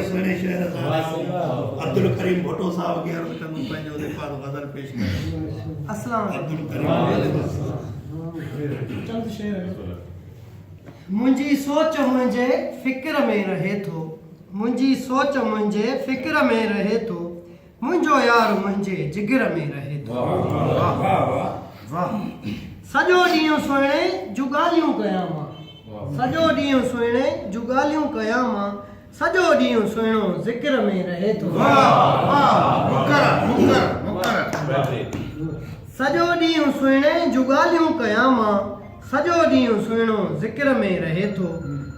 सुहिणे शहर अब्दुल करीम भुट्टो साहब खे अर्ज़ु कंदुमि पंहिंजो दिफ़ात गज़ल पेश कयो। अस्सलाम अब्दुल करीम मुंहिंजी सोच मुंहिंजे फ़िक्र में रहे थो, मुंहिंजी सोच मुंहिंजे फ़िक्र में रहे थो, मुंहिंजो यार मुंहिंजे जिगर में रहे थो। सॼो ॾींहुं सुहिणे जुगालियूं कयां मां, सॼो ॾींहुं सुहिणे जुगालियूं कयां मां, सॼो ॾींहुं सुहिणो ज़िक्र में रहे थो। सॼो ॾींहुं सुहिणे जुगालियूं कयां मां, सॼो ॾींहुं सुहिणो ज़िक्र में रहे थो,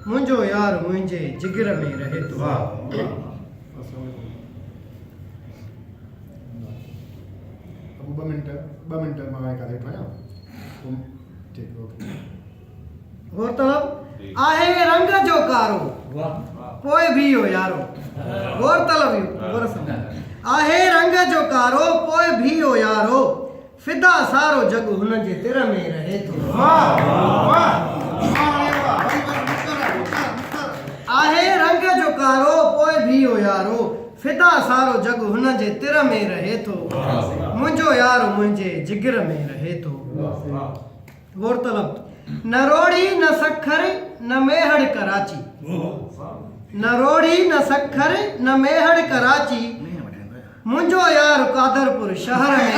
मुंहिंजो यार मुंहिंजे जिगर में रहे थो। ॿ मिंट मां करे ठाहियां। गौरतलब आहे रंग जो कारो पोइ भी हो यारो, गौरतलब आहे रंग जो कारो पोइ भी हो यारो, फिदा सारो जग हुन जे तिर में रहे थो। आहे रंग जो कारो पोइ भी हो यारो, फिदा सारो जग हुन जे तिर में रहे थो, मुंहिंजो यार मुंहिंजे जिगर में रहे थो। गौरतलब न रोड़ी न सखर न मेहड़ कराची, न रोड़ी न सखर न मेहड़ कराची, मुंहिंजो यार कादरपुर शहर में।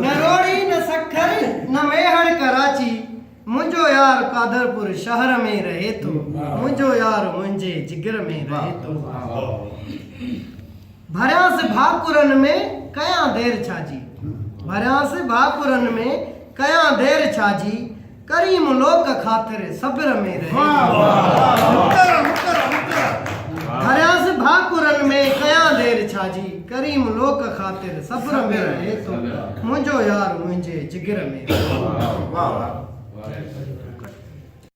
न रोड़ी न सखर न मेहड़ कराची, मुंहिंजो यार कादरपुर शहर में रहे थो, मुंहिंजो यार मुंहिंजे जिगर में रहे थो। भरियांसि भाकुरनि में कयां देर छाजी, भरियांसि भाकुरनि में कयां देर छाजी, करीम लोक ख़ातिर सब्र में रहे थो। भरियांसि भाकुरनि में कयां देर छाजी, करीम लोक ख़ातिर सब्र में रहे थो, मुंहिंजो यार मुंहिंजे जिगर में रहे थो।